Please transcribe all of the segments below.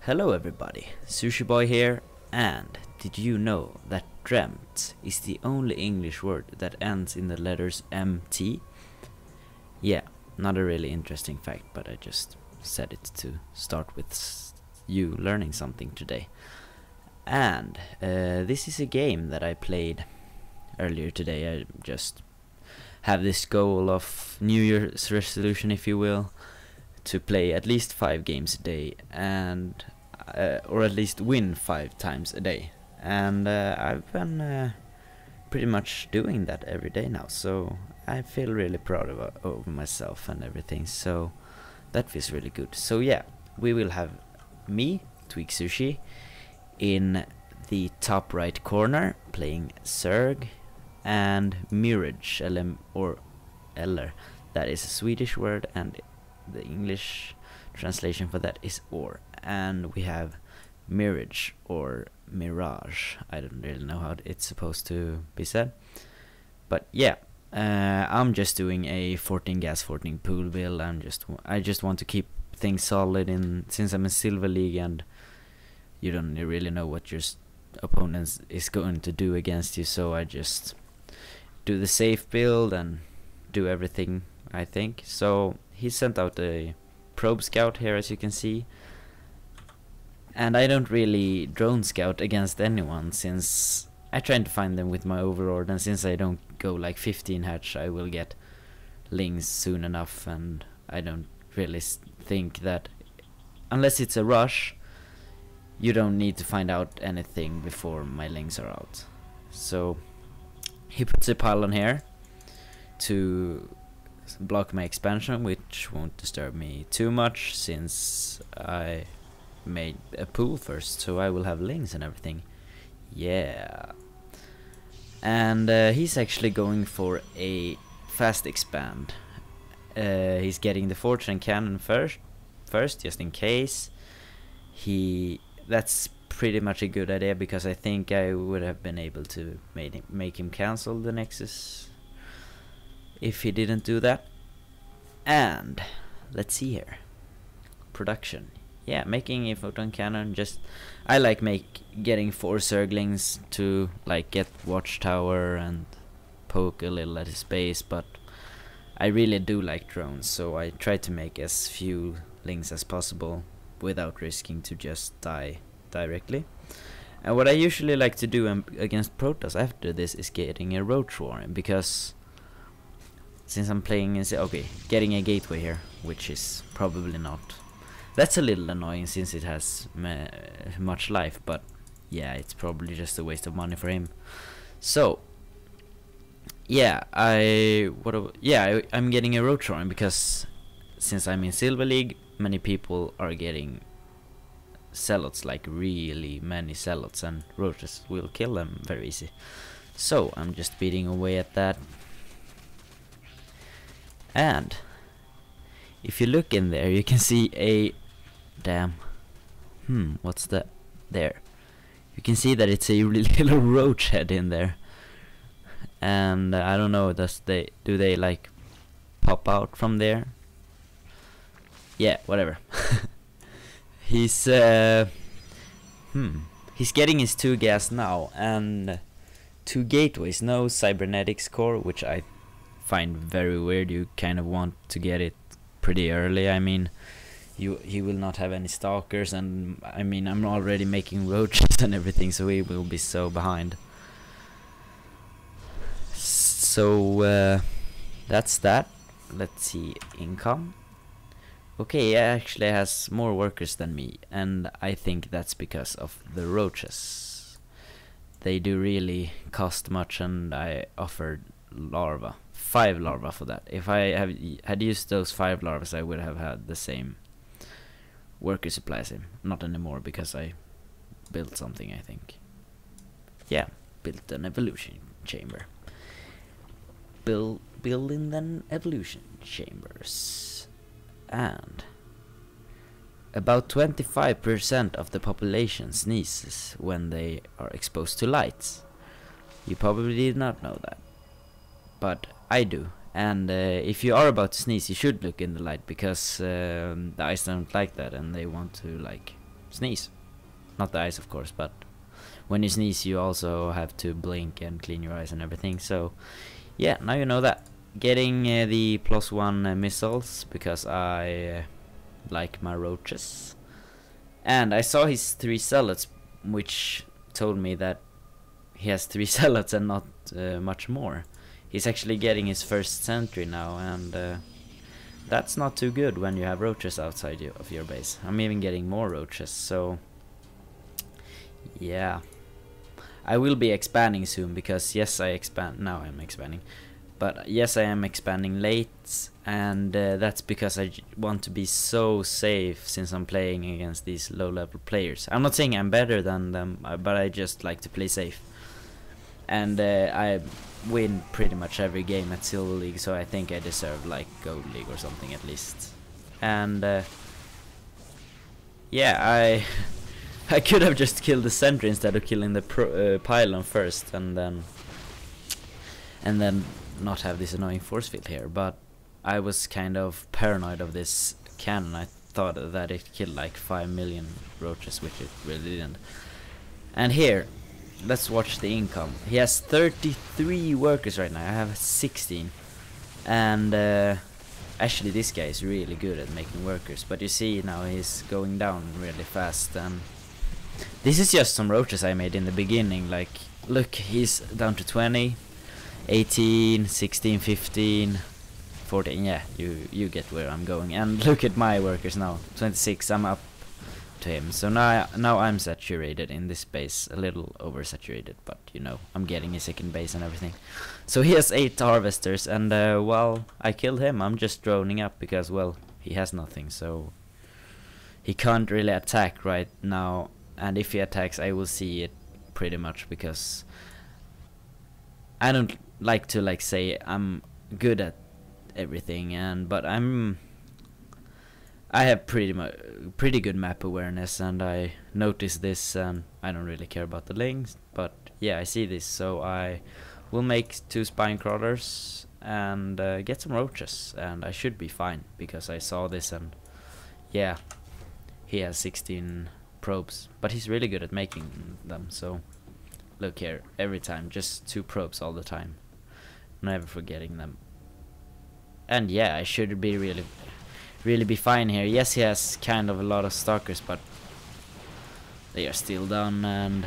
Hello everybody, Sushi Boy here, and did you know that dreamt is the only English word that ends in the letters MT? Yeah, not a really interesting fact, but I just said it to start with you learning something today. And this is a game that I played earlier today. I just have this goal of New Year's resolution, if you will, to play at least 5 games a day, and or at least win 5 times a day. And I've been pretty much doing that every day now, so I feel really proud of myself and everything, so that feels really good. So yeah, we will have me, tweaKsusHi, in the top right corner playing Zerg, and Mirage, or Eller, that is a Swedish word, and the English translation for that is or. And we have Mirage or Mirage. I don't really know how it's supposed to be said, but yeah, I'm just doing a 14 gas 14 pool build. I just want to keep things solid, since I'm in Silver League and you don't really know what your opponent is going to do against you, so I just do the safe build and do everything, I think. So he sent out a probe scout here, as you can see, and I don't really drone scout against anyone, since I try to find them with my overlord, and since I don't go like 15 hatch, I will get lings soon enough, and I don't really think that unless it's a rush, you don't need to find out anything before my lings are out. So he puts a pylon here to block my expansion, which won't disturb me too much since I made a pool first, so I will have lings and everything. Yeah. And he's actually going for a fast expand. He's getting the fortune cannon first, just in case. That's pretty much a good idea, because I think I would have been able to make him cancel the Nexus if he didn't do that. And let's see here, production. Yeah, making a photon cannon. I like getting 4 Zerglings to like get watchtower and poke a little at his base, but I really do like drones, so I try to make as few lings as possible without risking to just die directly. And what I usually like to do against Protoss after this is getting a roach swarm, because since I'm playing getting a gateway here, which is probably not. That's a little annoying since it has much life, but yeah, it's probably just a waste of money for him. So yeah, I'm getting a roach swarm because since I'm in Silver League, many people are getting zealots, like really many zealots, and roaches will kill them very easy. So I'm just beating away at that. And if you look in there, you can see a what's that there? You can see that it's a little roach head in there, and I don't know, do they like pop out from there? Yeah, whatever. He's getting his 2 gas now, and 2 gateways, no cybernetics core, which I find very weird. You kind of want to get it pretty early. I mean, he will not have any stalkers, and I mean, I'm already making roaches and everything, so he will be so behind. So that's that. Let's see, income. Okay, he actually has more workers than me, and I think that's because of the roaches. They do really cost much, and I offered larva, 5 larva for that. If I had used those 5 larvas, I would have had the same worker supplies. Not anymore, because I built something, I think. Yeah, built an evolution chamber. Building an evolution chambers. And about 25% of the population sneezes when they are exposed to lights. You probably did not know that, but I do. And if you are about to sneeze, you should look in the light, because the eyes don't like that, and they want to like sneeze. Not the eyes, of course, but when you sneeze you also have to blink and clean your eyes and everything. So yeah, now you know that. Getting the +1 missiles because I like my roaches. And I saw his 3 zealots, which told me that he has 3 zealots and not much more. He's actually getting his first sentry now, and that's not too good when you have roaches outside of your base. I'm even getting more roaches, so yeah. I will be expanding soon, because yes, I'm expanding. But yes, I am expanding late, and that's because I want to be so safe since I'm playing against these low-level players. I'm not saying I'm better than them, but I just like to play safe. And I win pretty much every game at Silver League, so I think I deserve like Gold League or something at least. And yeah, I could have just killed the sentry instead of killing the pylon first, and then not have this annoying force field here. But I was kind of paranoid of this cannon. I thought that it killed like 5 million roaches, which it really didn't. And here, let's watch the income. He has 33 workers right now. I have 16. And actually this guy is really good at making workers, but you see now he's going down really fast. And this is just some roaches I made in the beginning. Like, look, he's down to 20, 18, 16, 15, 14. Yeah, you get where I'm going. And look at my workers now, 26. I'm up to him. So now I'm saturated in this base, a little oversaturated, but you know, I'm getting a second base and everything. So he has 8 harvesters, and well, I killed him. I'm just droning up because, well, he has nothing, so he can't really attack right now. And if he attacks, I will see it pretty much, because I don't like to say I'm good at everything, but I have pretty good map awareness, and I notice this, and I don't really care about the links, but yeah, I see this, so I will make 2 spine crawlers and get some roaches, and I should be fine, because I saw this, and yeah, he has 16 probes, but he's really good at making them. So look here, every time just 2 probes all the time, never forgetting them. And yeah, I should be really be fine here. Yes, he has kind of a lot of stalkers, but they are still done. And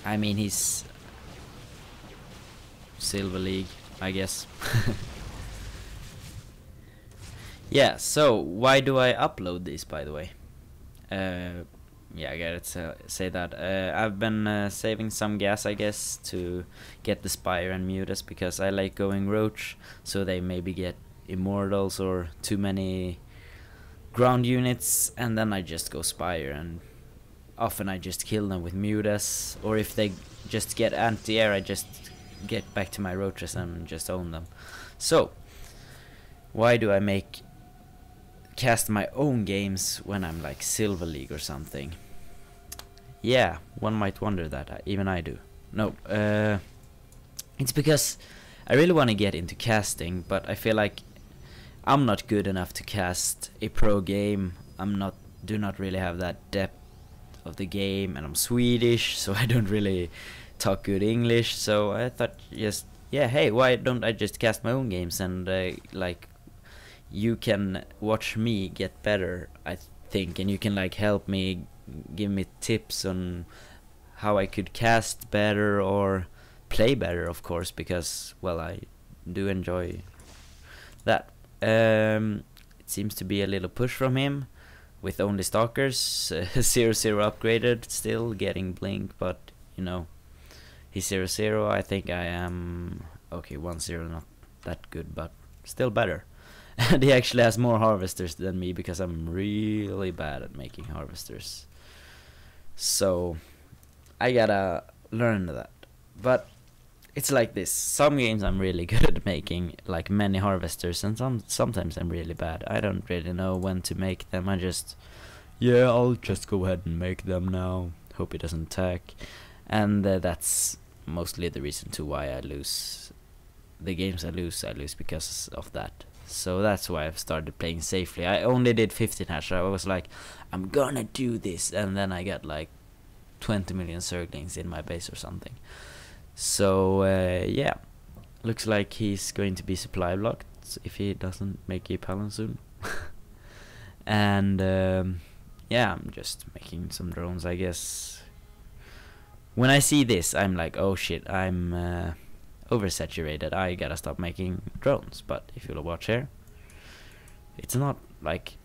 I mean, he's Silver League, I guess. Yeah, so why do I upload these, by the way? Yeah, I gotta say that I've been saving some gas, I guess, to get the Spire and Mutas, because I like going Roach, so they maybe get Immortals or too many ground units, and then I just go Spire, and often I just kill them with Mutas, or if they just get anti-air, I just get back to my Roaches and just own them. So why do I cast my own games when I'm like Silver League or something? Yeah, one might wonder that, even I do. No, it's because I really want to get into casting, but I feel like I'm not good enough to cast a pro game. Do not really have that depth of the game, and I'm Swedish, so I don't really talk good English. So I thought, just yeah, hey, why don't I just cast my own games, and like, you can watch me get better, I think, and you can like help me, give me tips on how I could cast better or play better, of course, because, well, I do enjoy that. It seems to be a little push from him with only stalkers, 0-0 upgraded, still getting blink, but you know, he's 0-0. I think I am okay, 1-0, not that good, but still better. And he actually has more harvesters than me, because I'm really bad at making harvesters. So I gotta learn that. But it's like this. Some games I'm really good at making like many harvesters, and sometimes I'm really bad. I don't really know when to make them. Yeah, I'll just go ahead and make them now. Hope he doesn't attack. And that's mostly the reason to why I lose. The games I lose because of that. So that's why I've started playing safely. I only did 15 hash. I was like, I'm gonna do this, and then I got like 20 million circlings in my base or something. So yeah, looks like he's going to be supply blocked if he doesn't make a Palin soon. And yeah, I'm just making some drones, I guess. When I see this, I'm like, oh shit, I'm oversaturated, I gotta stop making drones. But if you'll watch here, it's not like,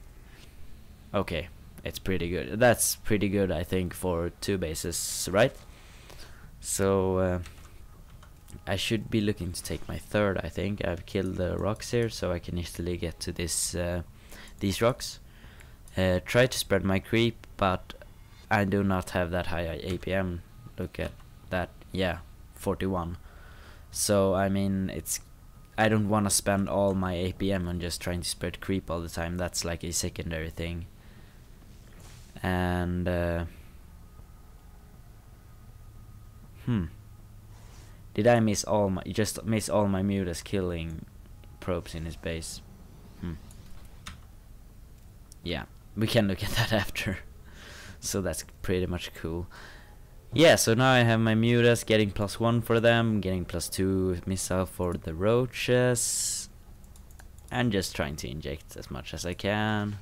okay, it's pretty good. That's pretty good, I think, for 2 bases, right? So I should be looking to take my 3rd. I think I've killed the rocks here, so I can easily get to this these rocks. Try to spread my creep, but I do not have that high APM. Look at that, yeah, 41. So I mean, I don't want to spend all my APM on just trying to spread creep all the time. That's like a secondary thing. And did I miss all my mutas killing probes in his base? Yeah, we can look at that after. So that's pretty much cool. Yeah, so now I have my mutas getting +1 for them, getting +2 missile for the roaches, and just trying to inject as much as I can.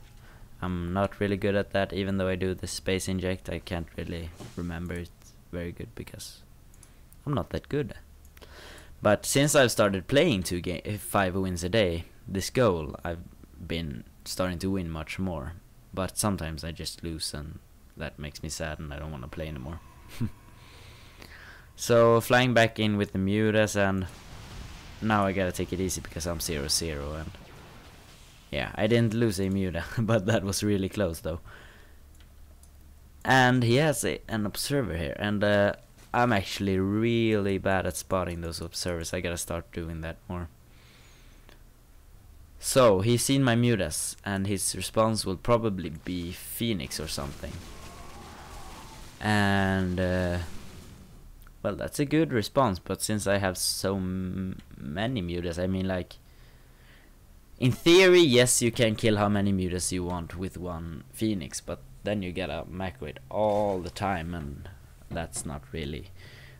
I'm not really good at that, even though I do the space inject. I can't really remember it very good because I'm not that good. But since I've started playing 5 wins a day, this goal, I've been starting to win much more. But sometimes I just lose, and that makes me sad, and I don't want to play anymore. So flying back in with the mutas, and now I gotta take it easy because I'm 0-0, and yeah, I didn't lose a muta, but that was really close though. And he has an observer here, and I'm actually really bad at spotting those observers. I gotta start doing that more. So he's seen my mutas, and his response will probably be Phoenix or something. And well, that's a good response, but since I have so many mutas, I mean, like, in theory, yes, you can kill how many mutas you want with 1 Phoenix, but then you gotta macro it all the time, and that's not really,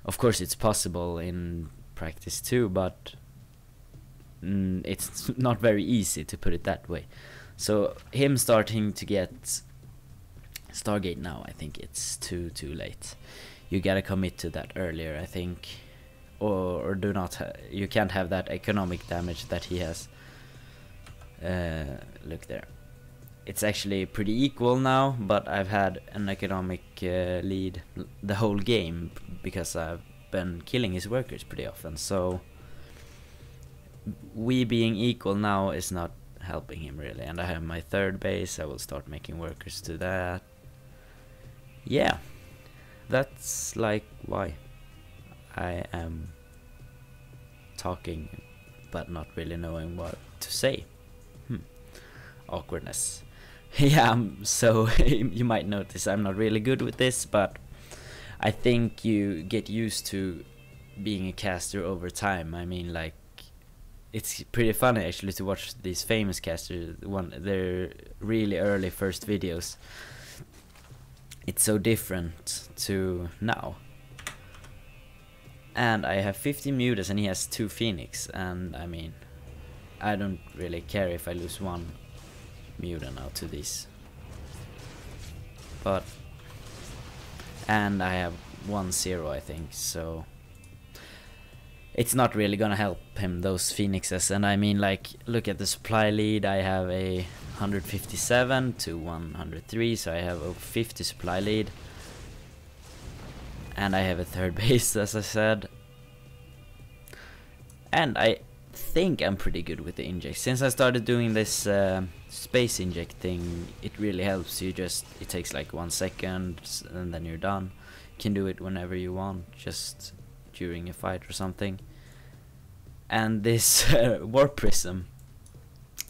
of course it's possible in practice too, but it's not very easy, to put it that way. So him starting to get Stargate now, I think it's too late. You gotta commit to that earlier, I think, or do not. You can't have that economic damage that he has. Look there, it's actually pretty equal now, but I've had an economic lead the whole game because I've been killing his workers pretty often. So we being equal now is not helping him really, and I have my 3rd base. I will start making workers to that. Yeah, that's like why I am talking but not really knowing what to say. Awkwardness. Yeah, so you might notice I'm not really good with this, but I think you get used to being a caster over time. I mean, like, it's pretty funny actually to watch these famous casters, their really early first videos. It's so different to now. And I have 50 mutas and he has 2 Phoenix, and I mean, I don't really care if I lose 1 muta now to these. But and I have 1-0, I think, so it's not really gonna help him, those Phoenixes. And I mean, like, look at the supply lead. I have a 157 to 103, so I have over 50 supply lead, and I have a 3rd base, as I said. And I think I'm pretty good with the inject. Since I started doing this space inject thing, it really helps. It takes like 1 second, and then you're done. You can do it whenever you want, just during a fight or something. And this warp prism,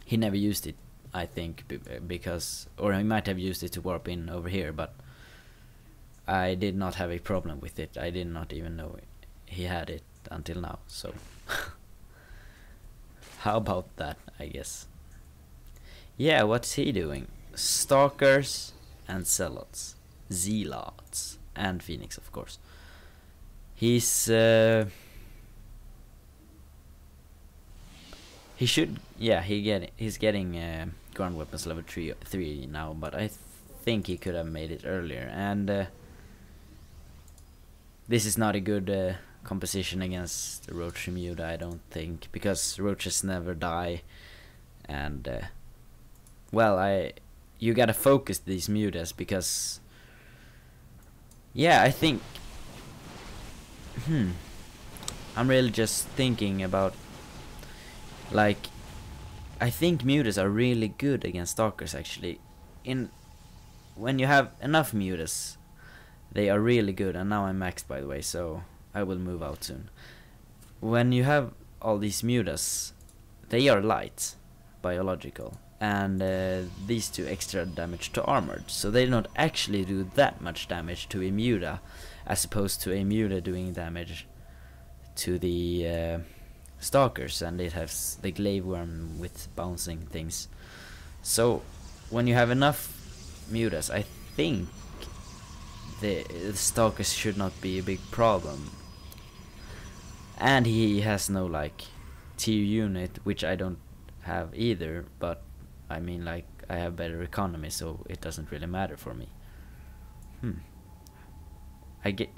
he never used it, I think, because, or he might have used it to warp in over here, but I did not have a problem with it. I did not even know he had it until now, so how about that, I guess. Yeah, what's he doing? Stalkers, and zealots, and Phoenix, of course. He's he's getting ground weapons level 3 now, but I think he could have made it earlier. And this is not a good composition against the Roach Muda, I don't think, because roaches never die. And well, you gotta focus these Mudas, because yeah, I think I'm really just thinking about, like, I think Mudas are really good against Stalkers, actually. When you have enough Mudas, they are really good. And now I'm maxed, by the way, so I will move out soon. When you have all these Mudas, they are light, biological, and these do extra damage to armored, so they don't actually do that much damage to a Muda, as opposed to a Muda doing damage to the Stalkers, and it has the glaive worm with bouncing things. So when you have enough Mudas, I think the Stalkers should not be a big problem. And he has no like tier unit, which I don't have either, but I mean, like, I have better economy, so it doesn't really matter for me.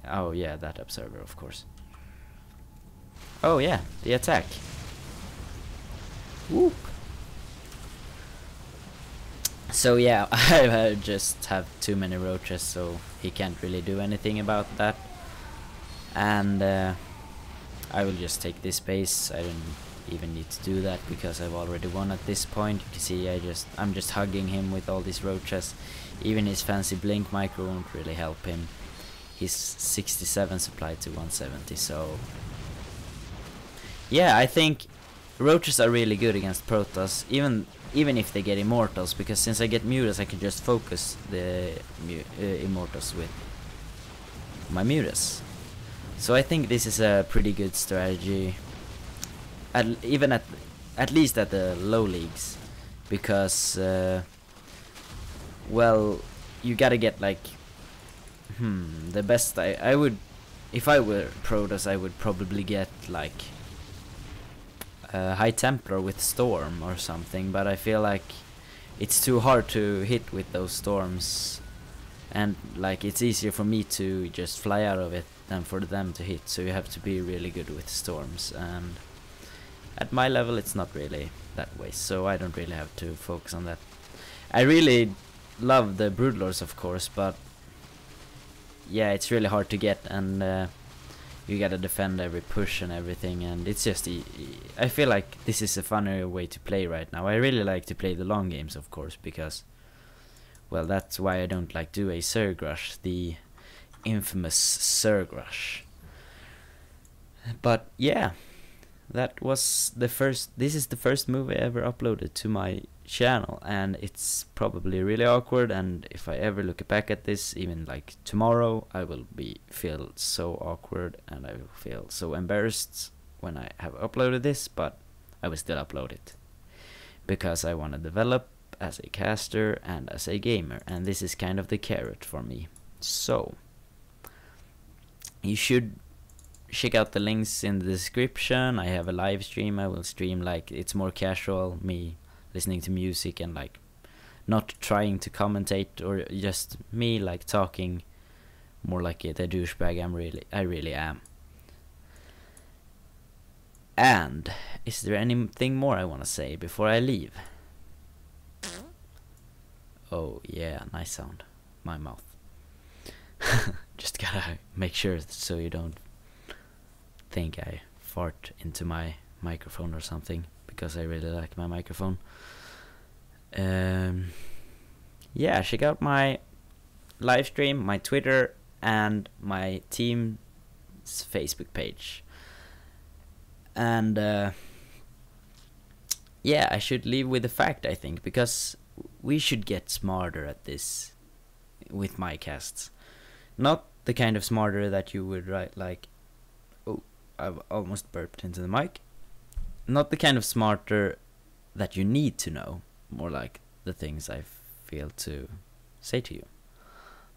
Oh yeah, that observer, of course. Oh yeah, the attack. Whoop. So yeah, I just have too many roaches, so he can't really do anything about that. And I will just take this base. I don't even need to do that because I've already won at this point. You can see I'm just hugging him with all these roaches. Even his fancy blink micro won't really help him. He's 67 supplied to 170, so yeah, I think roaches are really good against Protoss, even if they get immortals, because since I get Mutas, I can just focus the immortals with my Mutas. So I think this is a pretty good strategy, at least at the low leagues, because well, you gotta get like the best. I would, if I were Protoss, I would probably get like High Templar with Storm or something, but I feel like it's too hard to hit with those storms, and like it's easier for me to just fly out of it than for them to hit, so you have to be really good with storms, and at my level it's not really that way, so I don't really have to focus on that. I really love the Broodlords, of course, but yeah, it's really hard to get, and you gotta defend every push and everything, and it's just I feel like this is a funner way to play right now. I really like to play the long games, of course, because, well, that's why I don't like do a Zerg rush, the infamous Zerg rush. But yeah, that was the first. This is the first movie I ever uploaded to my channel, and it's probably really awkward, and if I ever look back at this, even like tomorrow, I will feel so awkward, and I will feel so embarrassed when I have uploaded this, but I will still upload it because I want to develop as a caster and as a gamer, and this is kind of the carrot for me. So you should check out the links in the description. I have a live stream. I will stream like it's more casual, me listening to music and like not trying to commentate, or just me like talking more like the douchebag I really am. And is there anything more I want to say before I leave? Oh yeah, nice sound. My mouth. Just gotta make sure so you don't think I fart into my microphone or something, because I really like my microphone. Yeah, check out my live stream, my Twitter, and my team's Facebook page. And yeah, I should leave with a fact, I think, because we should get smarter at this with my casts. Not the kind of smarter that you would write like, oh, I've almost burped into the mic. Not the kind of smarter that you need to know, more like the things I feel to say to you.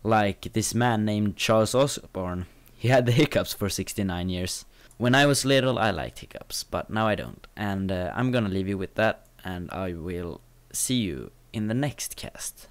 Like this man named Charles Osborne. He had the hiccups for 69 years. When I was little, I liked hiccups, but now I don't. And I'm gonna leave you with that, and I will see you in the next cast.